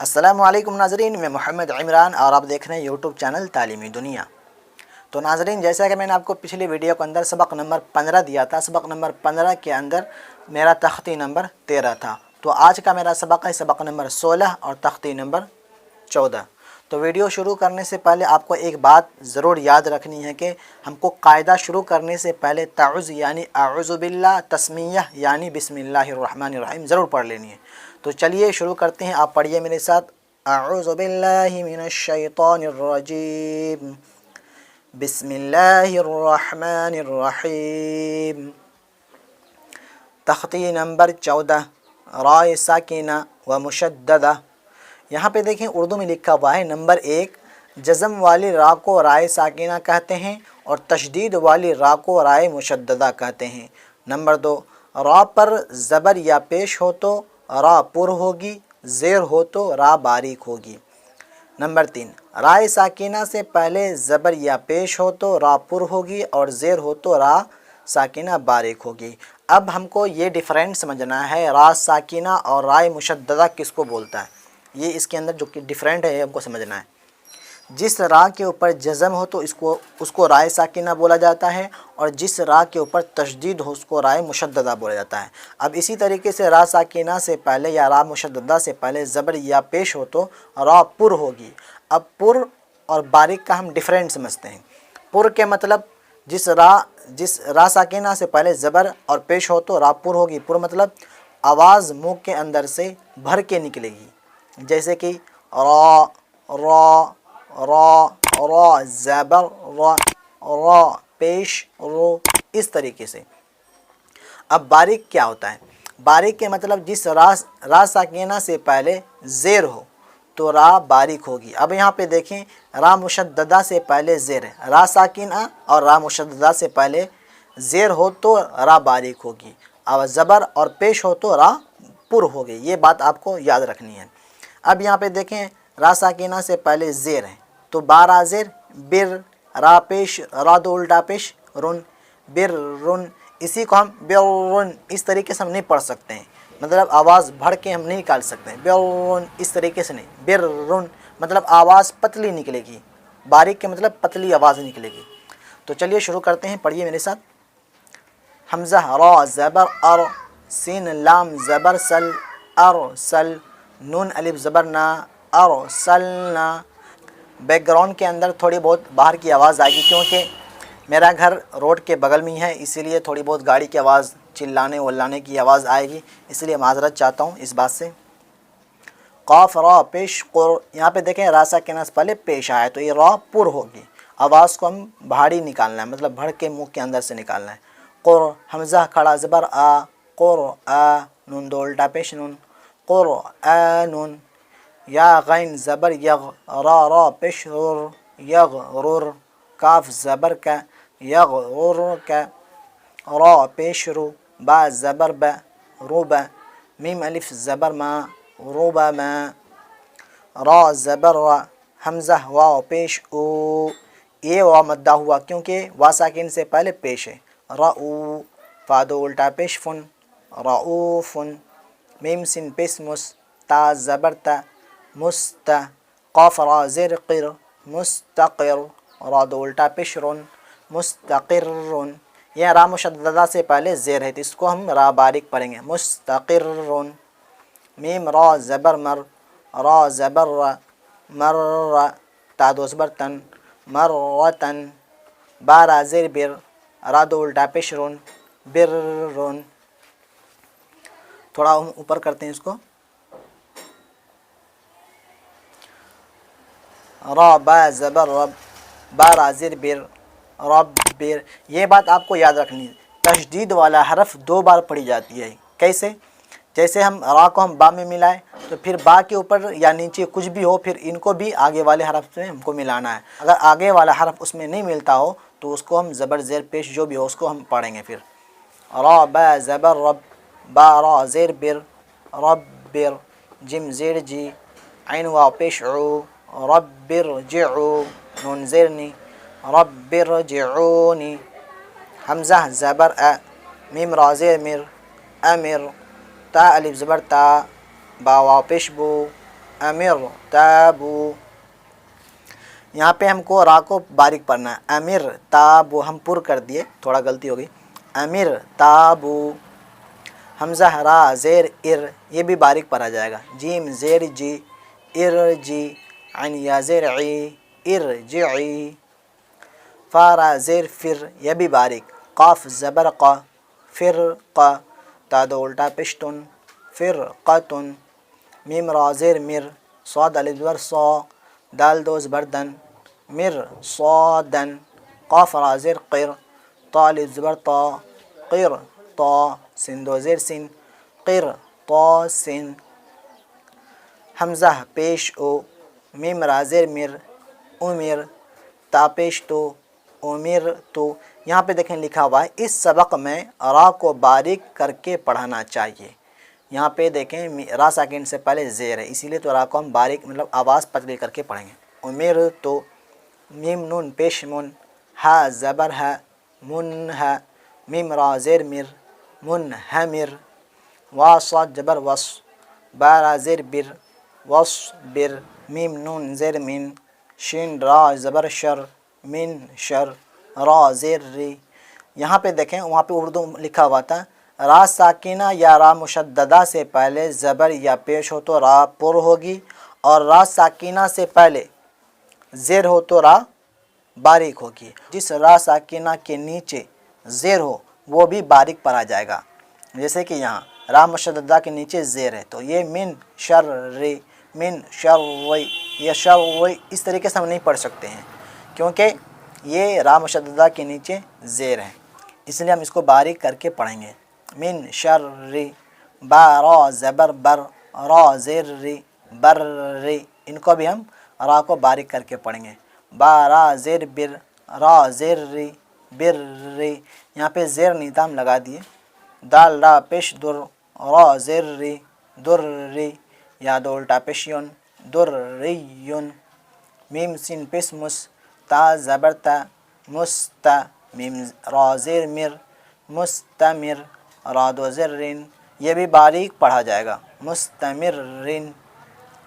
अस्सलामु अलैकुम नाज़रीन, मैं मोहम्मद इमरान और आप देख रहे हैं यूट्यूब चैनल तालीमी दुनिया। तो नाज़रीन, जैसा कि मैंने आपको पिछली वीडियो के अंदर सबक नंबर 15 दिया था, सबक नंबर 15 के अंदर मेरा तख्ती नंबर 13 था। तो आज का मेरा सबक है सबक नंबर 16 और तख्ती नंबर 14। तो वीडियो शुरू करने से पहले आपको एक बात ज़रूर याद रखनी है कि हमको कायदा शुरू करने से पहले ताउज़ यानी अऊज़ु बिल्लाह, तस्मीयह यानी बिस्मिल्लाहिर्रहमानिर्रहीम ज़रूर पढ़ लेनी है। तो चलिए शुरू करते हैं, आप पढ़िए मेरे साथ। अऊज़ु बिल्लाहि मिनश्शैतानिर्रजीम, बिस्मिल्लाहिर्रहमानिर्रहीम। तख्ती नंबर 14, राय साकिना व मुशद्ददा। यहाँ पे देखें उर्दू में लिखा हुआ है, नंबर 1 जज़म वाली रा को राय साकिना कहते हैं और तशदीद वाली रा को राय मुशद्ददा कहते हैं। नंबर 2 रा पर ज़बर या पेश हो तो रा पुर होगी, ज़ेर हो तो रा बारीक होगी। नंबर 3 राय साकिना से पहले ज़बर या पेश हो तो रा पुर होगी और ज़ेर हो तो रा साकिना बारीक होगी। अब हमको ये डिफरेंस समझना है, रा साकिना और राय मुशद्ददा किसको बोलता है। ये इसके अंदर जो कि डिफरेंट है हमको समझना है। जिस रा के ऊपर जज़म हो तो उसको राय साकिना बोला जाता है और जिस रा के ऊपर तशदीद हो उसको राय मुशद्ददा बोला जाता है। अब इसी तरीके से रा साकिना से पहले या रा मुशद्ददा से पहले ज़बर या पेश हो तो रा पुर होगी। अब पुर और बारीक का हम डिफरेंट समझते हैं। पुर के मतलब जिस रा साकिना से पहले ज़बर और पेश हो तो रा पुर होगी। पुर मतलब आवाज़ मुँह के अंदर से भर के निकलेगी, जैसे कि रा रा रा रा, ज़बर रा रा, पेश रो, इस तरीके से। अब बारीक क्या होता है? बारीक के मतलब जिस रा साकिना से पहले ज़ेर हो तो रा बारीक होगी। अब यहाँ पे देखें, रा मुशद्ददा से पहले ज़ेर है, रा साकिना और रा मुशद्ददा से पहले ज़ेर हो तो रा बारीक होगी, अब ज़बर और पेश हो तो रा पुर होगी। ये बात आपको याद रखनी है। अब यहाँ पे देखें, रा साकिना से पहले ज़ेर है तो बारा ज़ेर बिर, रा पेश रा दो उल्टा पेश रुन, बिर रुन। इसी को हम बिरुन इस तरीके से हम नहीं पढ़ सकते हैं, मतलब आवाज़ भर के हम नहीं निकाल सकते हैं। बिरुन इस तरीके से नहीं, बिरुन मतलब आवाज़ पतली निकलेगी, बारीक के मतलब पतली आवाज़ निकलेगी। तो चलिए शुरू करते हैं, पढ़िए मेरे साथ। हमज़ा रा ज़बर अर, सीन लाम ज़बर सल अर सल, नून अलिफ ज़बर ना अर सलना। बैकग्राउंड के अंदर थोड़ी बहुत बाहर की आवाज़ आएगी क्योंकि मेरा घर रोड के बगल में ही है, इसीलिए थोड़ी बहुत गाड़ी की आवाज़, चिल्लाने वल्लाने की आवाज़ आएगी, इसलिए माज़रत चाहता हूँ इस बात से। क़ाफ़ रा पेश क़ुर, यहाँ पे देखें रा साकिना से पहले पेश आया तो ये रा पुर होगी, आवाज़ को हम भारी निकालना है, मतलब भर के मुँह के अंदर से निकालना है। क़ुर हमज़ा खड़ा ज़बर आ, क़ुर आ, नून दो उल्टा पेश नून, क़ुर आ नून। या गैन ज़बर यग, रा रा पेश रुर यग रुर, काफ ज़बर का यग रुर का, रा पेश रू, बा ज़बर ब रुबा, मीम अलिफ ज़बर मा रुबा मा, रा ज़बर रा, हमज़ा वाव पेश ऊ, ये वाव मद्दा हुआ क्योंकि वा साकिन से पहले पेश है। रऊ, फा दो उल्टा पेश फुन, रऊफ़ुन, मीम सिन पेश मुस, ता ज़बर ता मुस्ता, क़ाफ़ रा ज़ेर क़िर मुस्तक़िर, रा दो उल्टा पेश रुन मुस्तक़िर्रुन। यह रा मुशद्ददा से पहले ज़ेर है तो इसको हम रा बारीक पढ़ेंगे, मुस्तक़िर्रुन। मीम रा ज़बर मर, रा ज़बर रा मर्रा, ता दो ज़बर तन मर्रतन, बा रा ज़ेर बिर, रा दो उल्टा पेश रुन बिर्रुन। थोड़ा हम ऊपर करते हैं इसको। रा बा ज़बर रब, बा रा ज़ेर बिर रब बिर। ये बात आपको याद रखनी है, तशदीद वाला हरफ 2 बार पढ़ी जाती है। कैसे? जैसे हम रा को हम बा में मिलाएं तो फिर बा के ऊपर या नीचे कुछ भी हो, फिर इनको भी आगे वाले हरफ में हमको मिलाना है। अगर आगे वाला हरफ उसमें नहीं मिलता हो तो उसको हम ज़बर ज़ेर पेश जो भी हो उसको हम पढ़ेंगे। फिर रा बा ज़बर रब, बा रा ज़ेर बिर रब बिर, जिम ज़ेर जी, ऐन वाव पेश ऊ, रब्बिरजिऊ, नून ज़ेरनी रब्बिरजिऊनी। हमज़ा ज़बर अ, मीम रा ज़ेर मिर अमिर, ता अलिफ ज़बर ता, बा वाव पेश बू अमिर ताबू। यहाँ पे हमको रा को बारीक पढ़ना है। अमिर ताबू हम पुर कर दिए, थोड़ा गलती हो गई। अमिर ताबू। हमज़ा रा ज़ेर इर, ये भी बारीक पढ़ा जाएगा। जीम ज़ेर जी इर जी। ऐन या ज़ेर ई इर जी। फ़ा ज़ेर फिर, यह भी बारीक। क़ाफ़ ज़बर क़ा फिर क़ा। ता दो उल्टा पिश्तुन फिर क़तुन। मीम रा ज़ेर मिर स्वाद अलिफ ज़बर सौ। दाल दो ज़बर दन मिर सौदन। क़ाफ़ रा ज़ेर क़िर ता अलिफ ज़बर ता क़िर ता। सिन दो ज़ेर सिन क़िर ता सिन। हमज़ा पेश ओ। मीम रा ज़ेर मिर उमिर ता पेश तो उमिर तो। यहाँ पे देखें लिखा हुआ है इस सबक में रा को बारीक करके पढ़ाना चाहिए। यहाँ पे देखें रा साकिन से पहले ज़ेर है, इसीलिए तो रा को हम बारीक मतलब आवाज़ पतली करके पढ़ेंगे। उमिर तो। मीम नून पेश मुन हा ज़बर है मुन है। मीम रा ज़ेर मिर मुन है मिर। वा साद जबर वस बा रा ज़ेर बिर वस बिर। मीम नून ज़ेर मिन शिन रा ज़बर शर मिन शर रा ज़ेर री। यहाँ पे देखें वहाँ पे उर्दू लिखा हुआ था रा साकिना या रा मुशद्ददा से पहले ज़बर या पेश हो तो रा पुर होगी, और रा साकिना से पहले ज़ेर हो तो रा बारीक होगी। जिस रा साकिना के नीचे ज़ेर हो वो भी बारीक पढ़ा जाएगा। जैसे कि यहाँ रा मुशद्ददा के नीचे ज़ेर है तो ये मिन शर रे मिन शर वई, ये शर वई इस तरीके से हम नहीं पढ़ सकते हैं क्योंकि ये रा मुशद्ददा के नीचे ज़ेर है, इसलिए हम इसको बारीक करके पढ़ेंगे। मिन शर री। बा रा ज़बर बर रा ज़ेर री बर री, इनको भी हम रा को बारीक करके पढ़ेंगे। बा रा ज़ेर बिर रा ज़ेर री बिर री, यहाँ पे ज़ेर निदाम लगा दिए। दाल रा पेश दुर रा ज़ेर री दुर री, या दो उल्टा पेश युन दुर री युन। मीम सिन पेश मुस ता ज़बर ता मुस्ता। मीम रा ज़ेर मिर मुस्तमिर रा दो ज़ेर रिन, ये भी बारीक पढ़ा जाएगा मुस्तमिर रिन।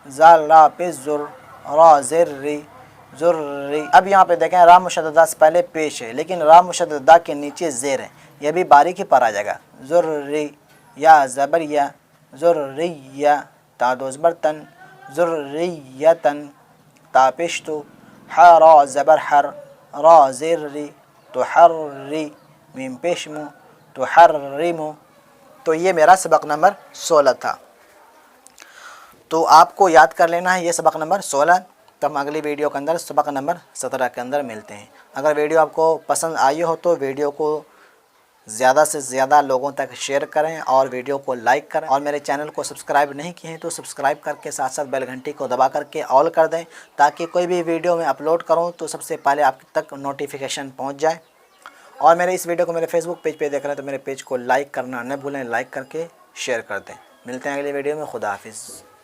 ज़ाल रा पेश ज़ुर रा ज़ेर री ज़ुर री। अब यहाँ पे देखें रा मुशद्ददा से पहले पेश है लेकिन रा मुशद्ददा के नीचे ज़ेर है, यह भी बारीक ही पढ़ा जाएगा। ज़ुर री या ज़बर या ज़ुर री या ता दो ज़बर तन ज़ुर री या तन ता पेश तो। हा रा ज़बर हर रा ज़ेर री तो हर री। मीम पेश मु तो हर रिमु। तो ये मेरा सबक नंबर 16 था। तो आपको याद कर लेना है ये सबक नंबर 16। तब हम अगली वीडियो के अंदर सबक नंबर 17 के अंदर मिलते हैं। अगर वीडियो आपको पसंद आई हो तो वीडियो को ज़्यादा से ज़्यादा लोगों तक शेयर करें और वीडियो को लाइक करें, और मेरे चैनल को सब्सक्राइब नहीं किए हैं तो सब्सक्राइब करके साथ साथ बेल घंटी को दबा करके ऑल कर दें, ताकि कोई भी वीडियो मैं अपलोड करूं तो सबसे पहले आप तक नोटिफिकेशन पहुंच जाए। और मेरे इस वीडियो को मेरे फेसबुक पेज पे देख रहे हैं तो मेरे पेज को लाइक करना न भूलें, लाइक करके शेयर कर दें। मिलते हैं अगली वीडियो में। खुदा हाफिज़।